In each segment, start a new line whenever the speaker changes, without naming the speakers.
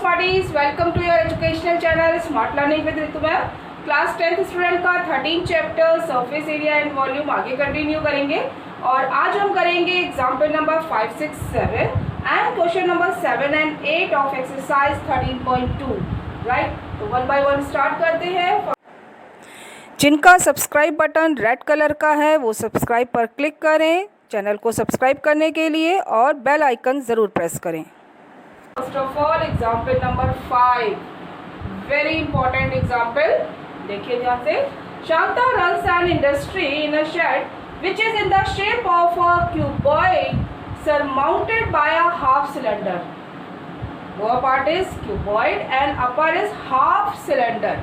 Smarties, welcome to your educational channel Smart Learning with Ritu ma'am. Class 10th student का 13 chapter surface area and volume आगे continue करेंगे और आज हम करेंगे example number 5, 6, 7 and question number 7 and 8 of exercise 13.2। Right, तो one by one start करते हैं। जिनका सब्सक्राइब बटन रेड कलर का है वो सब्सक्राइब पर क्लिक करें चैनल को सब्सक्राइब करने के लिए और बेल आइकन ज़रूर प्रेस करें। First of all example number 5, very important example, देखिए ध्यान से। Shanta runs an industry in a shed which is in the shape of a cuboid surmounted by a half cylinder. Lower part is cuboid and upper is half cylinder.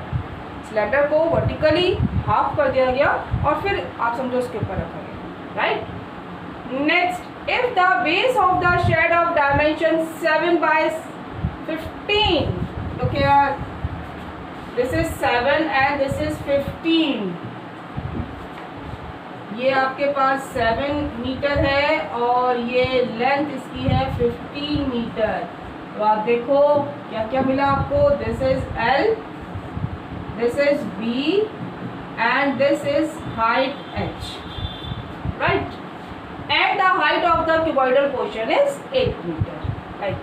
Cylinder को vertically half कर दिया गया और फिर आप समझो उसके ऊपर रखा गया। Right, next, if the base of the shed of dimension 7 by 15, look here, this is 7 and this is 15, ये आपके पास 7 मीटर है और ये लेंथ इसकी है 15 मीटर। तो आप देखो क्या क्या मिला आपको, this is L, this is B and this is height H, right, and the height of the cuboidal portion is 8 metre. Right,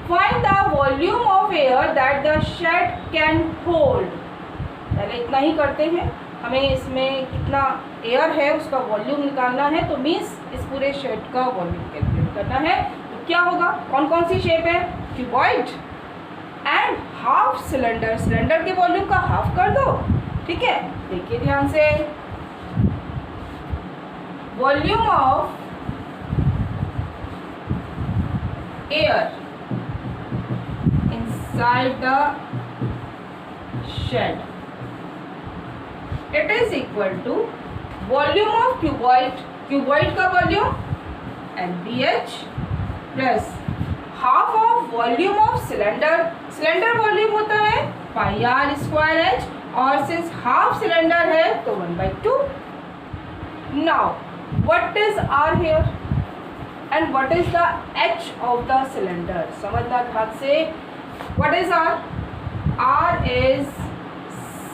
find the volume of air that the shed can hold. पहले इतना ही करते हैं, हमें इसमें कितना air है उसका volume निकालना है, तो मीन्स इस पूरे शेड का वॉल्यूम कैलकुलेट करना है। तो क्या होगा, कौन कौन सी शेप है, cuboid and half cylinder, cylinder के वॉल्यूम का हाफ कर दो। ठीक है, देखिए ध्यान से, volume of air inside the shed it is equal to volume of cuboid, cuboid का volume LBH plus half of volume of cylinder, cylinder volume होता है पाई आर स्क्वायर H और सिंस हाफ सिलेंडर है तो 1/2। Now what is R here and what is the H of the cylinder, समझना ध्यान से। What is R? R is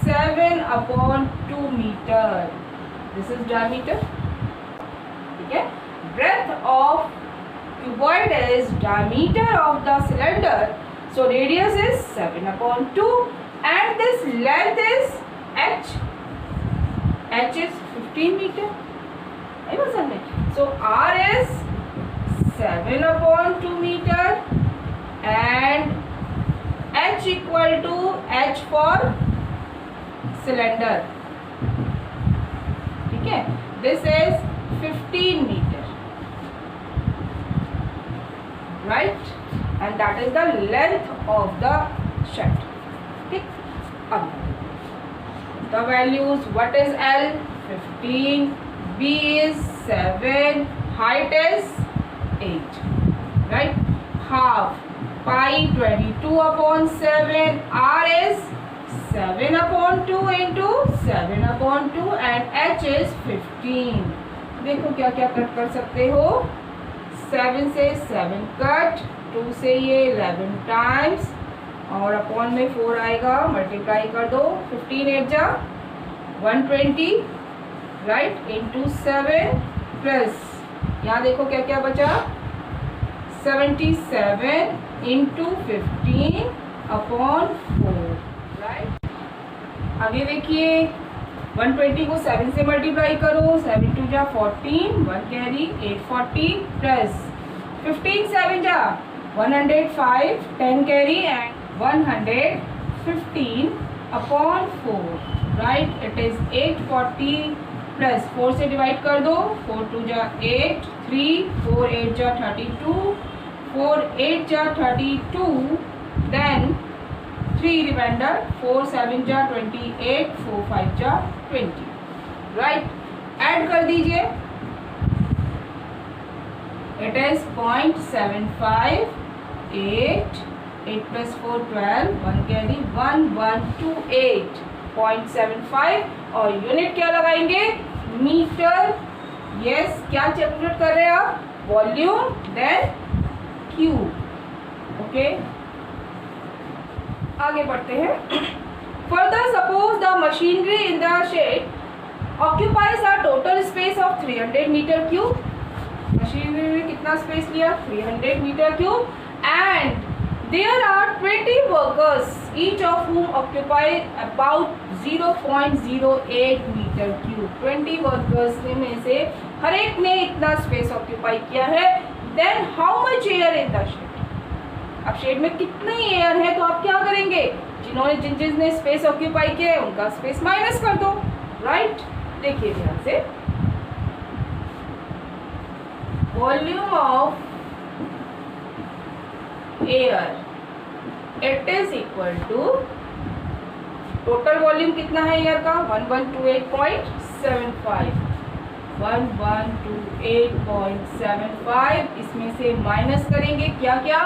7/2 metre, this is diameter. ठीक है, breadth of cuboid is diameter of the cylinder, so radius is 7/2 and this length is H, H is 15 meter। आई बात समझ में? So R is 7/2 meter and H equal to H for cylinder. ठीक है, this is 15 metre, right, and that is the length of the shed. ठीक, अब the values, what is L? 15, B is 7, height is 8, right, half pi 22/7, R is 7/2 into 7/2 and H is 15। देखो क्या क्या cut कर सकते हो, 7 से 7 cut, 2 से ये 11 टाइम्स और अपॉन में 4 आएगा, मल्टीप्लाई कर दो, 15 8 जा 120, राइट, इंटू 7 प्लस यहाँ देखो क्या क्या बचा, 77 इंटू 15/4, राइट। आगे देखिए, 120 को 7 से मल्टीप्लाई करो, 7 2 जा 14, 1 कैरी 840 प्लस 15 7 जा 105, 10 carry and 115/4, right, it is 840 plus 4 से डिवाइड कर दो, 4 2 जा 8, 3 4 8 जा 32, 4 8 जा 32, देन 3 रिमाइंडर, 4 7 जा 28, 4 5 जा 20, राइट, ऐड कर दीजिए, इट इज 0.75, 8 प्लस 4 12, 1 कैरी 1128, 0.75 और यूनिट क्या लगाएंगे, मीटर। यस, क्या कैलकुलेट कर रहे हैं आप, वॉल्यूम देन क्यूब। ओके, आगे बढ़ते हैं। Further suppose the machinery in the shed occupies a total space of 300 metre cube. Machinery में कितना स्पेस लिया? 300 metre cube. And there are 20 workers each of whom occupy about 0.08 metre cube. 20 workers में से हर एक ने इतना स्पेस ऑक्यूपाई किया है। Then how much air in the shed. अब शेड में कितनी एयर है तो आप क्या करेंगे? जिन जिसने स्पेस ऑक्यूपाई किया है उनका स्पेस माइनस कर दो, राइट। देखिए ध्यान से, volume of air it is equal to total volume कितना है एयर का? 1128.75। 1128.75 इसमें से माइनस करेंगे क्या क्या?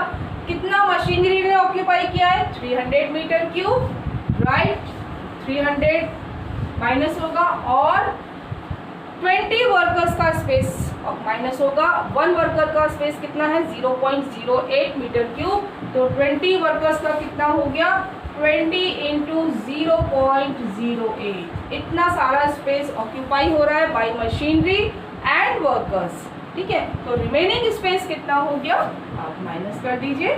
कितना मशीनरी ने ऑक्यूपाई किया है? 300 मीटर क्यूब, राइट। 300 माइनस होगा और 20 वर्कर्स का स्पेस माइनस होगा। 1 वर्कर का स्पेस कितना है? 0.08 मीटर क्यूब। तो 20 वर्कर्स का कितना हो गया? 20 इंटू 0.08। इतना सारा स्पेस ऑक्यूपाई हो रहा है बाय मशीनरी एंड वर्कर्स, ठीक है। तो रिमेनिंग स्पेस कितना हो गया? आप माइनस कर दीजिए।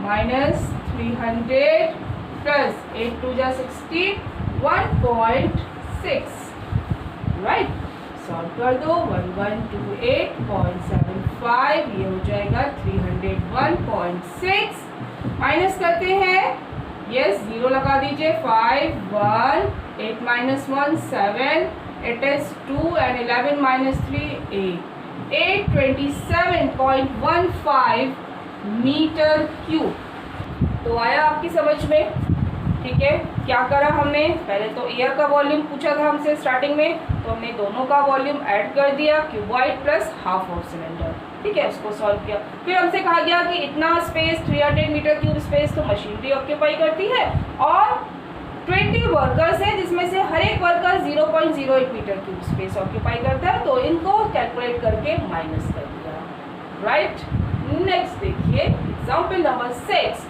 -300 प्लस 8 2 जा 60, 1.6, राइट। सॉल्व कर दो। 1128.75 ये हो जाएगा 301.6। माइनस करते हैं, यस, 0 लगा दीजिए। 5 1 8 -1 7, it is 2 and 11 -3 8, 827.15 metre cube. तो आया आपकी समझ में, ठीक है। क्या करा हमने? पहले तो एयर का वॉल्यूम पूछा था हमसे स्टार्टिंग में, तो हमने दोनों का वॉल्यूम ऐड कर दिया, cuboid plus half of cylinder, ठीक है। उसको सॉल्व किया। फिर हमसे कहा गया कि इतना स्पेस 300 मीटर क्यूब स्पेस तो मशीनरी ऑक्यूपाई करती है और 20 वर्कर्स हैं जिसमें से हर एक worker 0.08 metre cube space occupy करता है। तो इनको कैलकुलेट करके माइनस कर दिया, राइट। नेक्स्ट देखिए example number 6।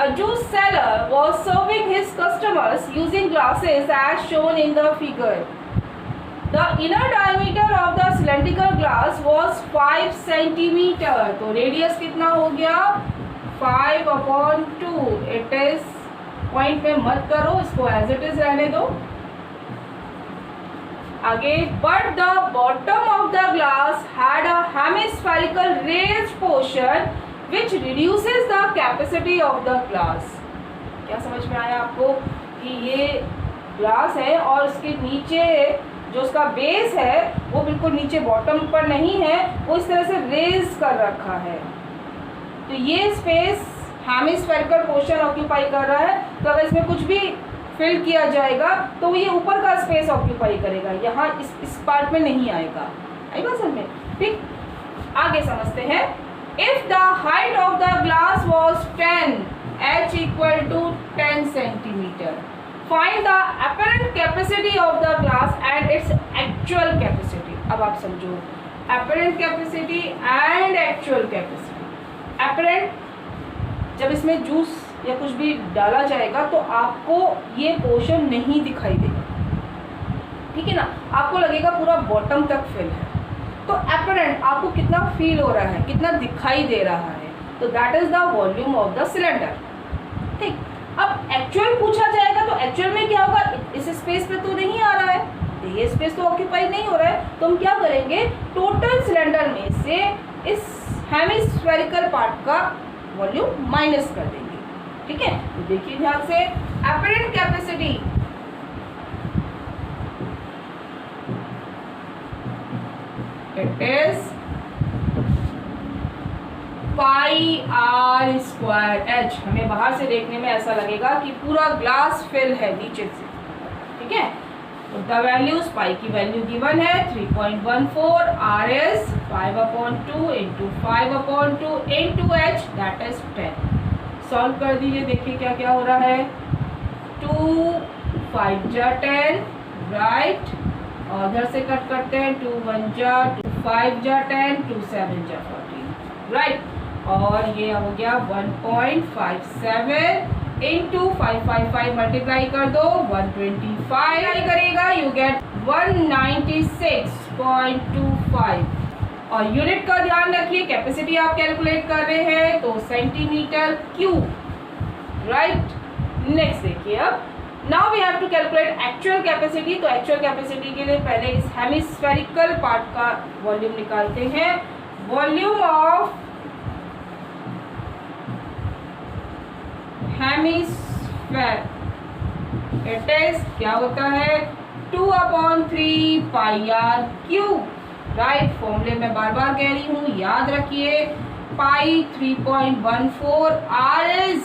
A juice seller was serving his customers using glasses as shown in the figure. The inner diameter of the cylindrical glass was 5 centimeter. तो radius कितना हो गया? 5/2। इट इज पॉइंट में मत करो, इसको as it is रहने दो। आगे, but the bottom of the glass had a hemispherical raised portion which reduces the capacity of the glass. क्या समझ में आया आपको कि ये ग्लास है और उसके नीचे जो उसका बेस है वो बिल्कुल नीचे बॉटम पर नहीं है, वो इस तरह से रेज कर रखा है। तो ये स्पेस हेमिस्फेरिकल पोर्शन ऑक्यूपाई कर रहा है। तो अगर इसमें कुछ भी फिल किया जाएगा तो ये ऊपर का स्पेस ऑक्यूपाई करेगा, यहाँ इस पार्ट में नहीं आएगा। आएगा समझ में, ठीक। आगे समझते हैं। If the height of the glass was 10, h equal to 10 centimeter, find the apparent capacity of the glass and its actual capacity. अब आप समझो, apparent capacity and actual capacity. apparent, जब इसमें जूस या कुछ भी डाला जाएगा तो आपको ये पोर्शन नहीं दिखाई देगा, ठीक है ना। आपको लगेगा पूरा बॉटम तक फिल है। तो एपरेंट आपको कितना फील हो रहा है, कितना दिखाई दे रहा है, तो that is the volume of the cylinder, ठीक। अब एक्चुअल पूछा जाएगा तो एक्चुअल में क्या होगा? इस स्पेस पे तो नहीं आ रहा है, ये स्पेस तो ऑक्यूपाई नहीं हो रहा है। तो हम क्या करेंगे? टोटल सिलेंडर में से इस हेमिस्फेरिकल पार्ट का वॉल्यूम माइनस कर देंगे, ठीक है। तो देखिए ध्यान से, apparent capacity it is πr²h। हमें बाहर से देखने में ऐसा लगेगा कि पूरा ग्लास फिल है नीचे से, ठीक है। तो द वैल्यूज, पाई की वैल्यू गिवन है 3.14, r is 5/2 into 5/2 into h, that is 10। Solve कर दीजिए, देखिए क्या क्या हो रहा है। 2 5 जा 10, राइट। और उधर से कट करते हैं, 2 1 जा 2 5 जा 10, 2 7 जा 14, राइट। और ये हो गया 1.57 इंटू 555 मल्टीप्लाई कर दो 125 करेगा, यू गेट 196.25। और यूनिट का ध्यान रखिए, कैपेसिटी आप कैलकुलेट कर रहे हैं तो सेंटीमीटर क्यूब, राइट। नेक्स्ट देखिए, अब now we have to calculate actual capacity. तो एक्चुअल कैपेसिटी के लिए पहले इस हेमिस्फेरिकल पार्ट का वॉल्यूम निकालते हैं। Volume of hemisphere, it is क्या होता है 2/3 पाई आर क्यूब, राइट। फॉर्मूले में बार बार कह रही हूँ, याद रखिए। पाई 3.14, आर इज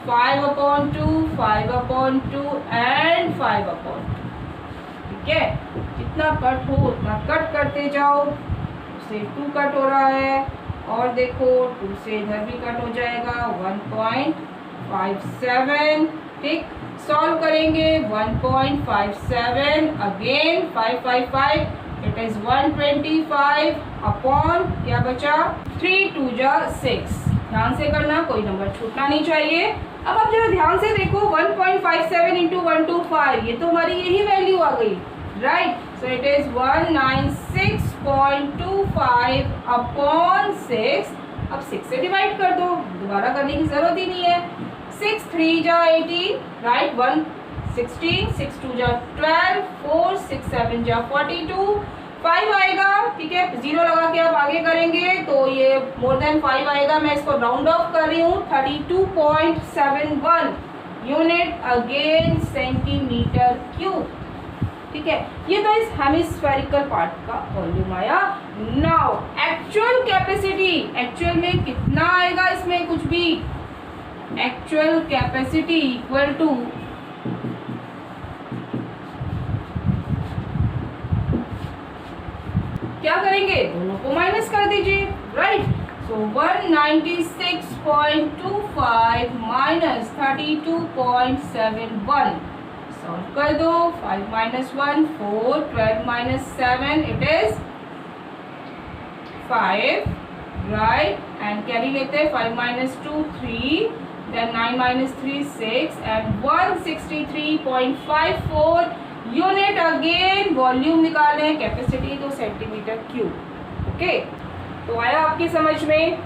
5/2, 5/2 एंड 5/2। ठीक है, जितना कट हो उतना कट करते जाओ। से 2 कट हो रहा है, और देखो 2 से इधर भी कट हो जाएगा 1.57। ठीक, सॉल्व करेंगे 1.57 अगेन 555, इट इज 125 अपॉन क्या बचा 3 2 जा 6। ध्यान से करना, कोई नंबर छूटना नहीं चाहिए। अब आप जरा ध्यान से देखो 1.57 इंटू 125, ये तो हमारी यही वैल्यू आ गई, right. So it is 196.25 upon 6। अब 6 से डिवाइड कर दो, दोबारा करने की जरूरत ही नहीं है। 6 3 जा 18, राइट। 1 16, 6 2 जा 12, 4 6 7 जा 42, 5 आएगा। ठीक है, 0 लगा के आप आगे करेंगे तो ये मोर देन 5 आएगा। मैं इसको राउंड ऑफ कर रही हूँ 32.71 यूनिट अगेन सेंटीमीटर क्यूब। ठीक है, ये तो इस हेमिस्फेरिकल पार्ट का वॉल्यूम आया। नाउ एक्चुअल कैपेसिटी, एक्चुअल में कितना आएगा इसमें कुछ भी। एक्चुअल कैपेसिटी इक्वल टू क्या करेंगे, दोनों को माइनस कर दीजिए, राइट। सो 196.25 माइनस 32.71, सॉल्व कर दो। 5 minus 1 4, 12 minus 7 it is 5, right। And carry लेते हैं 5 minus 2 3, then 9 minus 3 6 and 163.54 unit again volume निकालें, कैपेसिटी तो सेंटीमीटर क्यूब। ओके, तो आया आपकी समझ में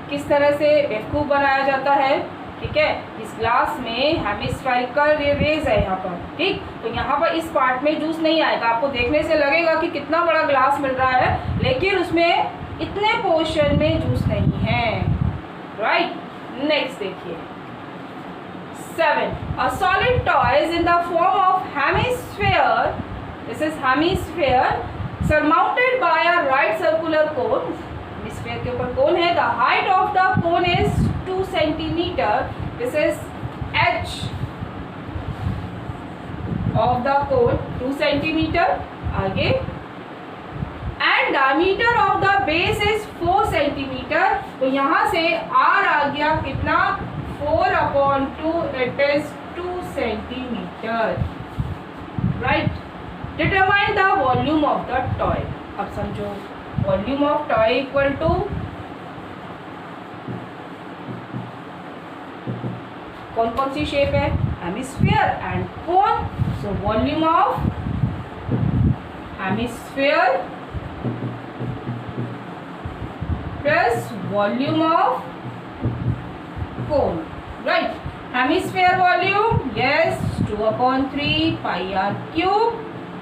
किस तरह से बेवकूफ बनाया जाता है। ठीक है, इस ग्लास में हेमिस्फेरिकल रेज है यहाँ पर। ठीक, तो यहाँ पर इस पार्ट में जूस नहीं आएगा। आपको देखने से लगेगा कि कितना बड़ा ग्लास मिल रहा है, लेकिन उसमें इतने पोर्शन में जूस नहीं है, राइट। नेक्स्ट देखिए 7. A solid toy is in the form of hemisphere. This is hemisphere surmounted by a right circular cone. Hemisphere के ऊपर कोन है। The height of the cone is 2 centimeter. This is H of the cone 2 centimeter. आगे and diameter of the base is 4 centimeter. तो यहाँ से R आ गया कितना 4/2, it is 2 centimeter, right। Determine the volume of the toy. अब समझो, volume of toy equal to कौन कौन सी शेप है, hemisphere and cone. So volume of hemisphere plus volume of cone, right. Hemisphere volume, yes 2/3 pi r cube,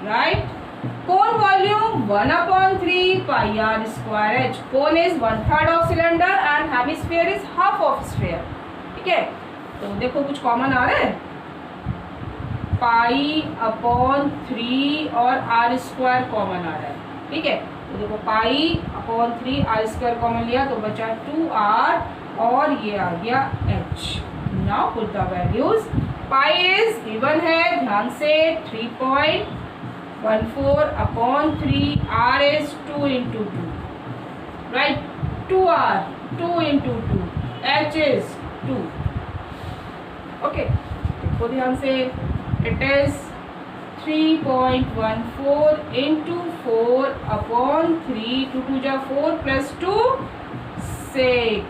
right. Cone volume 1/3 pi r square h. Cone is 1/3 of cylinder and hemisphere is half of sphere. ठीक है, तो देखो कुछ common आ रहा है, पाई/3 और are square common आ रहा है। ठीक है, तो देखो पाई/3 आर स्क्वायर कॉमन लिया तो बचा 2r और ये आ गया h। Now put the values. Pi is given है, ध्यान से 3.14/3, r is 2 into 2, right। 2r 2 into 2, h is 2। Okay, देखो ध्यान से, इट इज 3.14 into 4/3, 2 2 जा 4 plus 2 6,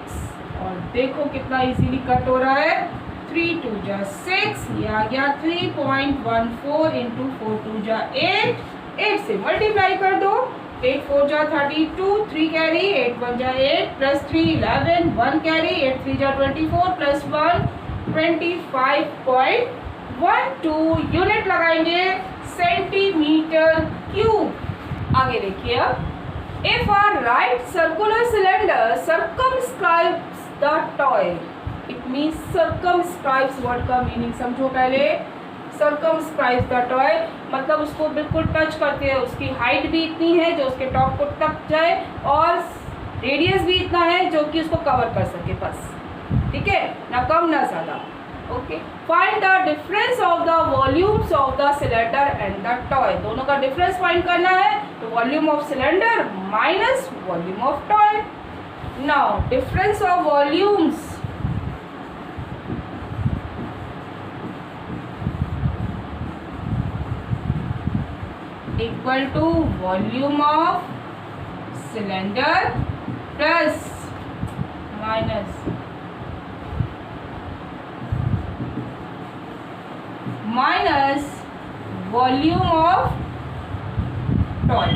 और देखो कितना इजीली कट हो रहा है, 3 2 जा 6, ये आ गया 3.14 इंटू 4 2 जा 8, 8 से मल्टीप्लाई कर दो, 8 4 जा 32, 3 कैरी, 8 1 जा 8 प्लस 3 11, 1 कैरी, 8 3 जा 24 प्लस 1 25.12 यूनिट लगाएंगे सेंटीमीटर क्यूब। आगे देखिए अब, if a right circular cylinder circumscribes the toy, it means circumscribes word का मीनिंग समझो पहले। circumscribes the toy मतलब उसको बिल्कुल टच करते हैं, उसकी हाइट भी इतनी है जो उसके टॉप को टच जाए और रेडियस भी इतना है जो कि उसको कवर कर सके, बस ठीक है, ना कम ना ज़्यादा। Okay, find the difference of the volumes of the cylinder and the toy, दोनों का डिफरेंस फाइंड करना है, तो volume of cylinder minus volume of toy. Now difference of volumes, equal to volume of cylinder plus minus volume of toy,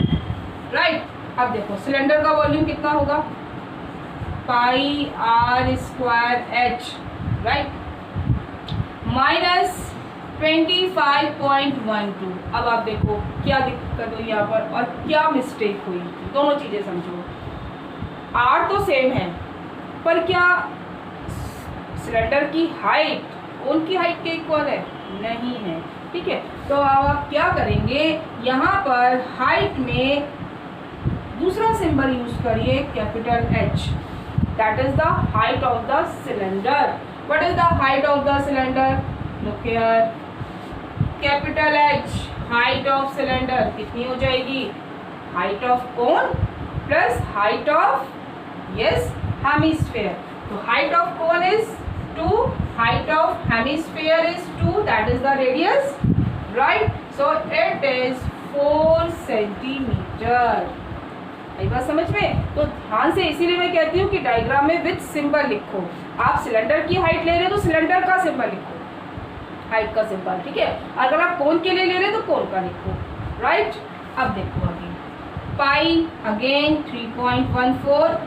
right. अब देखो cylinder का volume कितना होगा, pi r square h, right, minus 25.12। अब आप देखो क्या दिक्कत हुई यहाँ पर और क्या मिस्टेक हुई, दोनों चीज़ें समझो। आर तो सेम है पर क्या सिलेंडर की हाइट उनकी हाइट के इक्वल है? नहीं है, ठीक है। तो अब आप क्या करेंगे, यहाँ पर हाइट में दूसरा सिंबल यूज करिए, capital H, that is the height of the cylinder. What is the height of the cylinder? Look here, capital H, height of cylinder कितनी हो जाएगी, height of cone plus height of yes hemisphere. तो height of cone is 2, height of hemisphere is 2, that is the radius, right? So it is 4 centimeter। आई बात समझ में? तो ध्यान से, इसीलिए मैं कहती हूँ कि डायग्राम में विथ सिंबल लिखो। आप सिलेंडर की हाइट ले रहे हो तो सिलेंडर का सिंबल लिखो, हाइट का सिंबल, ठीक है। अगर आप कोन के लिए ले रहे हो तो कोन का लिखो, राइट। अब देखो अभी, pi again 3.14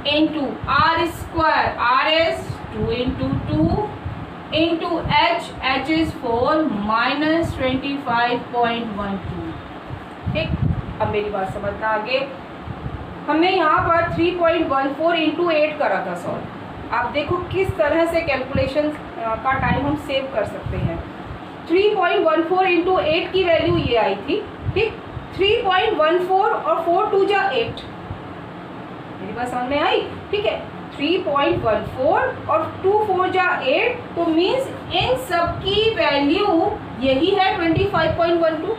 into r square, r is 2 into 2 into H is 4 minus 25.12, ठीक। अब मेरी बात समझना आगे, हमने यहाँ पर 3.14 इंटू 8 करा था सॉल्व। आप देखो किस तरह से कैलकुलेशन का टाइम हम सेव कर सकते हैं। 3.14 इंटू 8 की वैल्यू ये आई थी, ठीक। 3.14 और 4 2 जा 8, मेरी बात समझ में आई, ठीक है। 3.14 और 2 4 जा 8, तो मीन्स इन सब की वैल्यू यही है 25.12।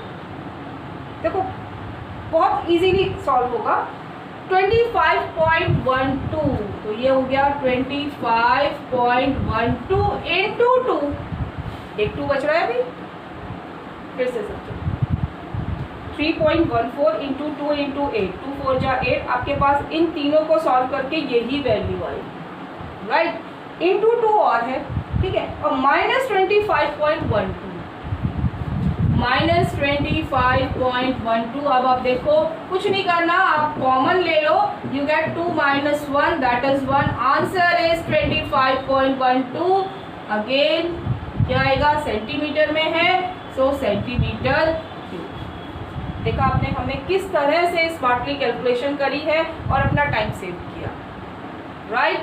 देखो बहुत इजीली सॉल्व होगा। 25.12, तो ये हो गया 25.12 इंटू 2, एक 2 बच रहा है अभी, फिर से समझो। 3.14 इंटू 2 इंटू 8, 2 4 जा 8, आपके पास इन तीनों को सॉल्व करके यही वैल्यू आई, राइट। इंटू 2 और है, ठीक है, और माइनस 25.12, माइनस 25.12। अब आप देखो कुछ नहीं करना, आप कॉमन ले लो, you get 2 minus 1, that is 1, answer is 25.12। Again क्या आएगा, सेंटीमीटर में है, सो सेंटीमीटर। देखा आपने, हमने किस तरह से स्मार्टली कैलकुलेशन करी है और अपना टाइम सेव किया, राइट।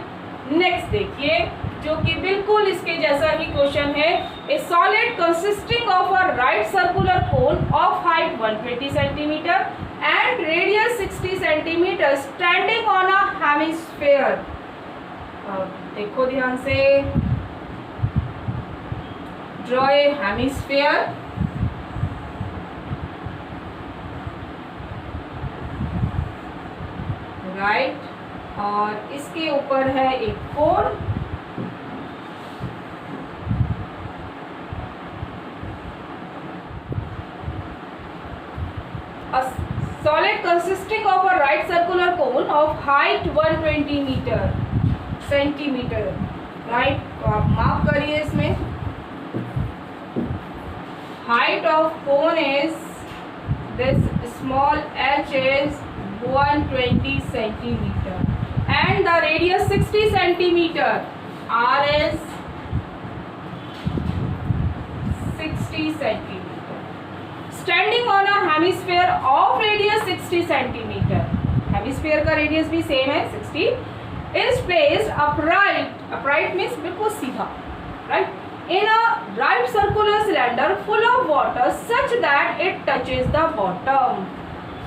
नेक्स्ट देखिए, जो कि बिल्कुल इसके जैसा ही क्वेश्चन है। ए solid consisting of a right circular cone of height 120 centimetre and radius 60 centimetre standing on a hemisphere. देखो ध्यान से, ड्रॉ ए हेमिस्फीयर, राइट, और इसके ऊपर है एक कोन, a solid consisting of a right circular cone of height 120 meter centimetre, right. तो आप मार्क करिए इसमें, height of cone is this small h is 120 centimeter and the radius 60 centimeter, r is 60 centimeter. Standing on a hemisphere of radius 60 centimeter, hemisphere का radius भी same है 60, is placed upright, upright means बिल्कुल सीधा, right, in a right circular cylinder full of water such that it touches the bottom.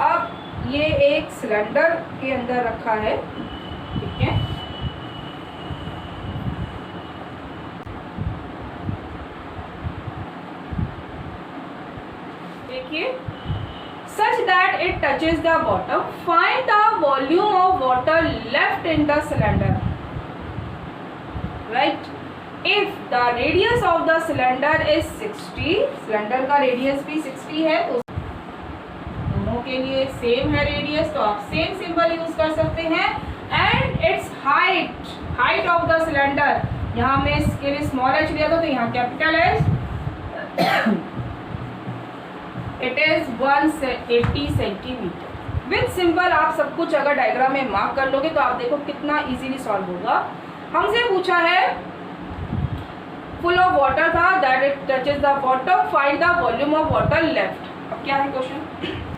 अब ये एक cylinder के अंदर रखा है, ठीक है, देखिए, such that it touches the bottom, find the volume of water left in the cylinder, right. If the radius of the cylinder is 60, cylinder का रेडियस भी 60 है, तो दोनों के लिए सेम है रेडियस, तो आप सेम सिंबल यूज कर सकते हैं। And it's height, height of the cylinder, यहाँ मैं इसके लिए स्मॉल h लिया था, तो यहाँ capital H, it is 180 centimetre. With symbol आप सब कुछ अगर डायग्राम में मार्क कर लोगे तो आप देखो कितना इजीली सॉल्व होगा। हमसे पूछा है फुल ऑफ वाटर था, that it touches the bottom, find the volume of water left. अब क्या है क्वेश्चन,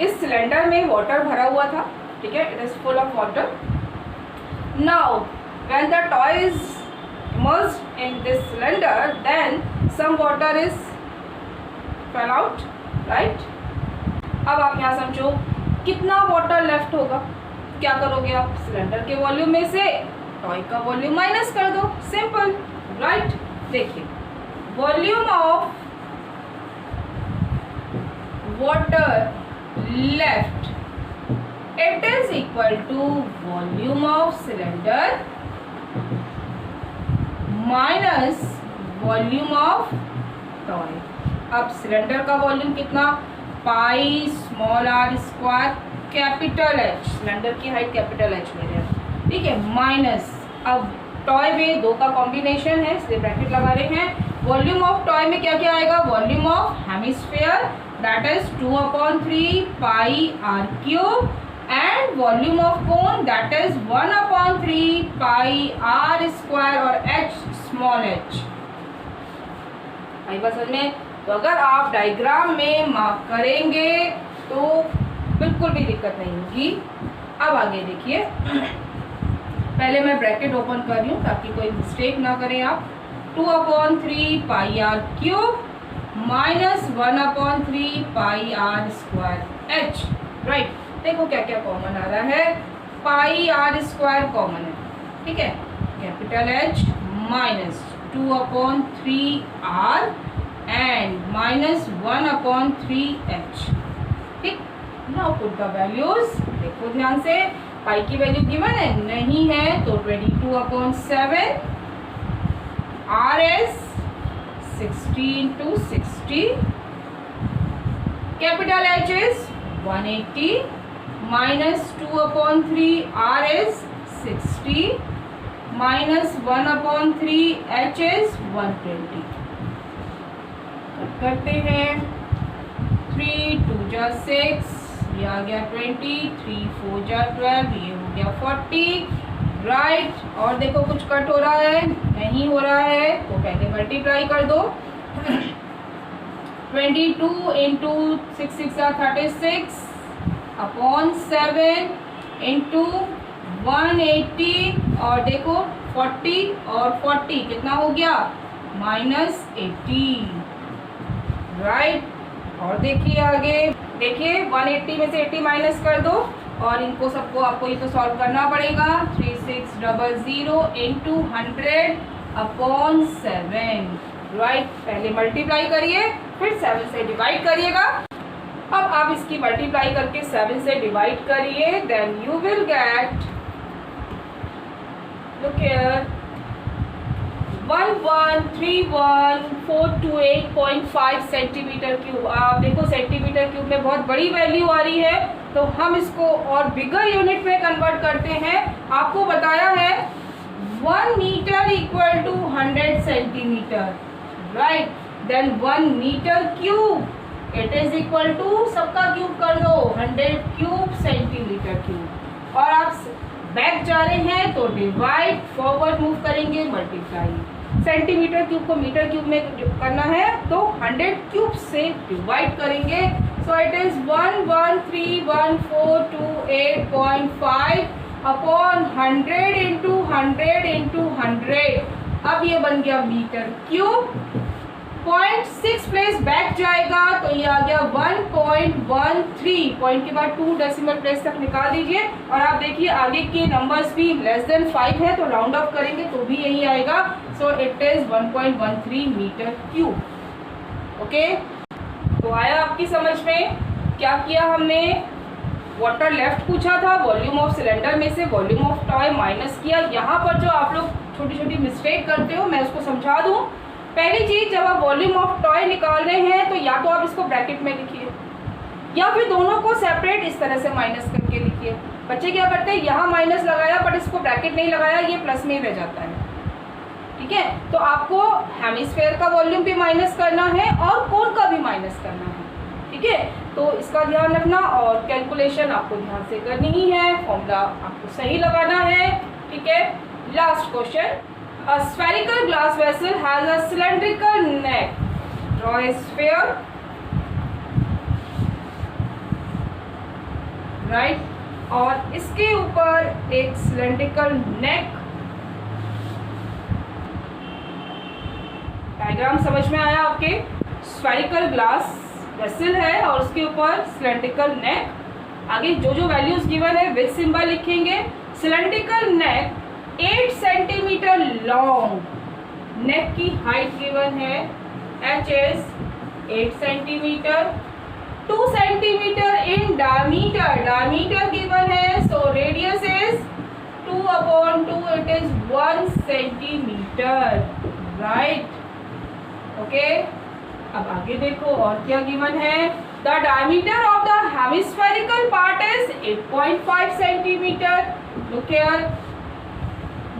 इस सिलेंडर में वाटर भरा हुआ था, ठीक है, it is full of water. Now when the toy is immersed in this cylinder, then some water is fell out, right. अब आप यहाँ समझो कितना वाटर लेफ्ट होगा, क्या करोगे आप, सिलेंडर के वॉल्यूम में से टॉय का वॉल्यूम माइनस कर दो, सिंपल, राइट। देखिए, volume of water left, it is equal to volume of cylinder minus volume of toy. अब सिलेंडर का वॉल्यूम कितना, pi small r square capital H, cylinder की हाइट कैपिटल H में है, ठीक है, माइनस, अब टॉय में दो का कॉम्बिनेशन है इसलिए ब्रैकेट लगा रहे हैं। वॉल्यूम ऑफ टॉय में क्या क्या आएगा, volume of hemisphere that is 2/3 pi r cube, and volume of cone that is 1/3 pi r square और h स्मॉल h। आई बात समझ में। तो अगर आप डायग्राम में मार्क करेंगे तो बिल्कुल भी दिक्कत नहीं होगी। अब आगे देखिए, पहले मैं ब्रैकेट ओपन कर रही हूँ ताकि कोई मिस्टेक ना करें आप। 2/3 पाई r क्यूब माइनस 1/3 पाई r स्क्वायर h, राइट। देखो क्या क्या कॉमन आ रहा है, पाई r स्क्वायर कॉमन है, ठीक है, capital H minus 2/3 r and minus 1/3 h, ठीक। नाउ पुट द वैल्यूज, देखो ध्यान से, पाई की वैल्यू गिवन है, नहीं है तो 22/7, r is 60 into 60, capital H is 180 minus 2/3 r is 60 minus 1/3 h is 120। करते हैं, 3 2 जा 6, ये आ गया 20, 3 4 जा 12, ये हो गया 40, राइट। और देखो कुछ कट हो रहा है, नहीं हो रहा है तो पहले मल्टीप्लाई कर दो। 22 इंटू 6 6 36 अपॉन 7 इंटू 180 और देखो 40 और 40 कितना हो गया, -80, राइट। और देखिए आगे, देखिए 180 में से 80 माइनस कर दो और इनको सबको आपको ये तो सॉल्व करना पड़ेगा। 3600 इंटू 100 अपॉन 7, राइट। पहले मल्टीप्लाई करिए फिर 7 से डिवाइड करिएगा। अब आप इसकी मल्टीप्लाई करके 7 से डिवाइड करिए, then you will get, look here, 1131428.5 centimetre cube. आप देखो सेंटीमीटर क्यूब में बहुत बड़ी वैल्यू आ रही है, तो हम इसको और बिगर यूनिट में कन्वर्ट करते हैं। आपको बताया है 1 metre equal to 100 centimetre, right. Then 1 metre cube it is equal to, सबका क्यूब कर दो, 100 क्यूब सेंटीमीटर क्यूब। और आप बैक जा रहे हैं तो डिवाइड, फॉरवर्ड मूव करेंगे मल्टीप्लाई। सेंटीमीटर क्यूब को मीटर क्यूब में करना है तो 100 क्यूब से डिवाइड करेंगे। सो it is 1131428.5 upon 100 into 100 into 100। अब ये बन गया मीटर क्यूब। 0.6 प्लेस बैक जाएगा तो ये आ गया 1.13। पॉइंट के बाद 2 डेसिमल प्लेस तक निकाल दीजिए। और आप देखिए आगे के नंबर्स भी लेस देन 5 है तो राउंड ऑफ करेंगे तो भी यही आएगा। So it is 1.13 metre cube. Okay, तो आया आपकी समझ में? क्या किया हमने? वाटर लेफ्ट पूछा था, वॉल्यूम ऑफ सिलेंडर में से वॉल्यूम ऑफ टॉय माइनस किया। यहाँ पर जो आप लोग छोटी छोटी मिस्टेक करते हो मैं उसको समझा दूँ। पहली चीज, जब आप वॉल्यूम ऑफ टॉय निकाल रहे हैं तो या तो आप इसको ब्रैकेट में लिखिए या फिर दोनों को सेपरेट इस तरह से माइनस करके लिखिए। बच्चे क्या करते हैं, यहाँ माइनस लगाया बट इसको ब्रैकेट नहीं लगाया, ये प्लस में ही रह जाता है। ठीक है, तो आपको हेमिस्फेयर का वॉल्यूम भी माइनस करना है और कोन का भी माइनस करना है। ठीक है, तो इसका ध्यान रखना और कैलकुलेशन आपको ध्यान से करनी ही है, फॉर्मूला आपको सही लगाना है। ठीक है, last question. A spherical glass vessel has a cylindrical neck. Draw a sphere. Right? और इसके ऊपर एक cylindrical neck। डायग्राम समझ में आया आपके? Spherical glass vessel है और उसके ऊपर cylindrical neck। आगे जो जो वैल्यूज गिवन है विद सिंबल लिखेंगे। cylindrical neck 8 centimetre long, neck की हाइट गिवन है h is 8 centimetre, 2 centimetre in diameter, diameter given है, so radius is 2/2, it is 1 centimetre, right. Okay, अब आगे देखो और क्या गिवन है। The diameter of the hemispherical part is 8.5 centimetre. Look here,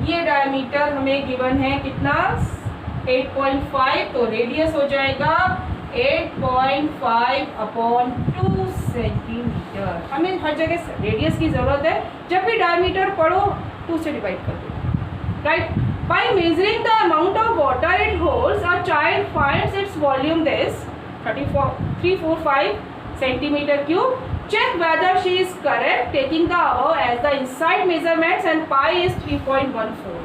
ये डायमीटर हमें गिवन है कितना, 8.5, तो रेडियस हो जाएगा 8.5/2 सेंटीमीटर। हमें हर जगह रेडियस की जरूरत है, जब भी डायमीटर पढ़ो 2 से डिवाइड कर दो, right. By measuring the amount of water it holds a child finds its volume this 345 centimetre cube. Check whether she is correct taking the above as the inside measurements and pi is 3.14।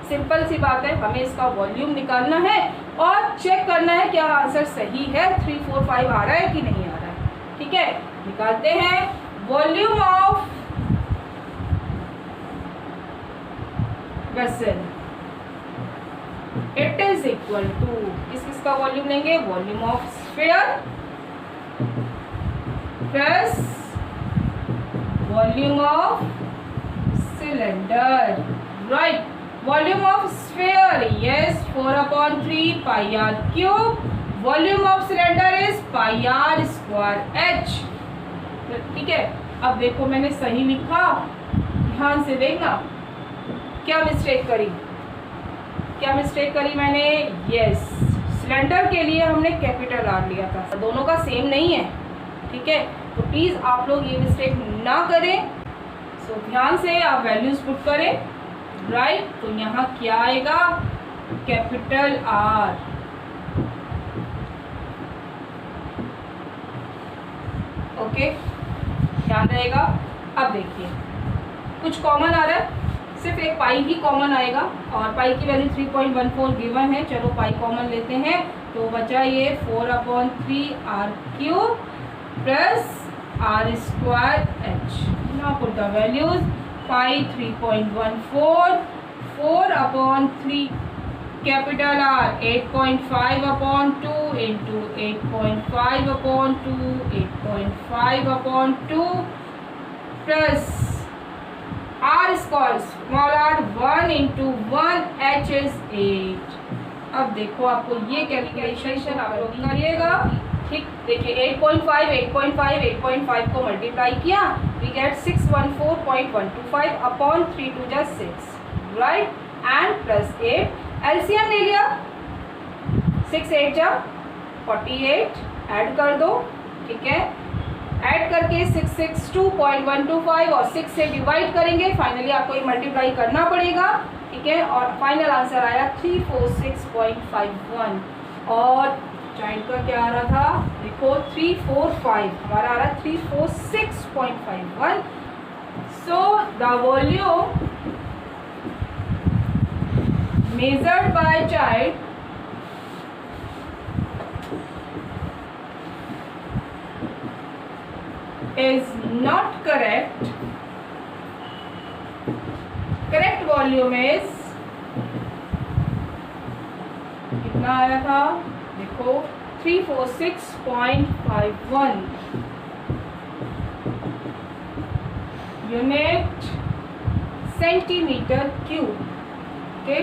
Simple सी बात है, हमें इसका volume निकालना है और check करना है क्या आंसर सही है, 345 आ रहा है कि नहीं आ रहा है। ठीक है, निकालते हैं। Volume of vessel it is equal to, किसका वॉल्यूम लेंगे, volume of sphere plus volume of cylinder, right. Volume of sphere, yes, 4/3 pi r cube. Volume of cylinder is pi r square h. ठीक है, अब देखो मैंने सही लिखा, ध्यान से देखना। क्या मिस्टेक करी, क्या मिस्टेक करी मैंने, यस, सिलेंडर के लिए हमने कैपिटल आर लिया था, दोनों का सेम नहीं है। ठीक है, तो प्लीज़ आप लोग ये मिस्टेक ना करें। सो ध्यान से आप वैल्यूज पुट करें, राइट। तो यहाँ क्या आएगा, कैपिटल आर। ओके, ध्यान रहेगा। अब देखिए कुछ कॉमन आ रहा है, सिर्फ एक पाई ही कॉमन आएगा और पाई की वैल्यू 3.14 गिवन है। चलो पाई कॉमन लेते हैं तो बचा ये 4/3 R cube plus R square H. Now put the values, pi 3.14, 4/3 capital R 8.5/2 into 8.5/2, 8.5/2 plus R square small R 1 into 1, H is 8। अब देखो आपको ये कैलकुलेशन आप लोग करिएगा। ठीक, देखिए 8.5 को मल्टीप्लाई किया, we get 614.125 upon 3 2 6, right, and plus 8 LCM ले लिया, 6 8 जा 48, ऐड कर दो, ठीक है, ऐड करके 662.125 और 6 से डिवाइड करेंगे, फाइनली आपको ये मल्टीप्लाई करना पड़ेगा, ठीक है, और फाइनल आंसर आया 346.51 और चाइल्ड का क्या आ रहा था, देखो 345, हमारा आ रहा है 346.51. So the volume measured by child is not correct. Correct volume is कितना आया था, देखो 346.51 यूनिट सेंटीमीटर क्यूब. ओके,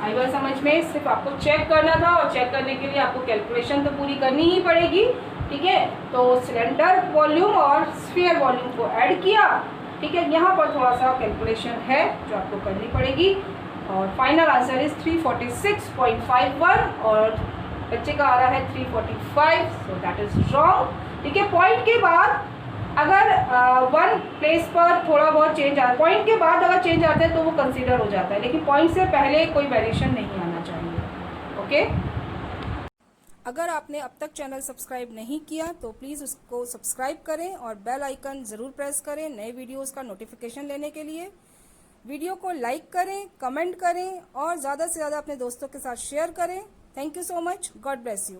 आई बात समझ में. सिर्फ आपको चेक करना था और चेक करने के लिए आपको कैलकुलेशन तो पूरी करनी ही पड़ेगी, ठीक है. तो सिलेंडर वॉल्यूम और स्फीयर वॉल्यूम को ऐड किया, ठीक है, यहाँ पर थोड़ा सा कैलकुलेशन है जो आपको करनी पड़ेगी और फाइनल आंसर इज 346.51 और बच्चे का आ रहा है 345, सो दैट इज रॉन्ग, ठीक है. पॉइंट के बाद अगर वन प्लेस पर थोड़ा बहुत चेंज आता है, पॉइंट के बाद अगर चेंज आता है तो वो कंसीडर हो जाता है, लेकिन पॉइंट से पहले कोई वेरिएशन नहीं आना चाहिए. ओके. अगर आपने अब तक चैनल सब्सक्राइब नहीं किया तो प्लीज़ उसको सब्सक्राइब करें और बेल आइकन ज़रूर प्रेस करें नए वीडियोस का नोटिफिकेशन लेने के लिए. वीडियो को लाइक करें, कमेंट करें और ज़्यादा से ज़्यादा अपने दोस्तों के साथ शेयर करें. Thank you so much. God bless you.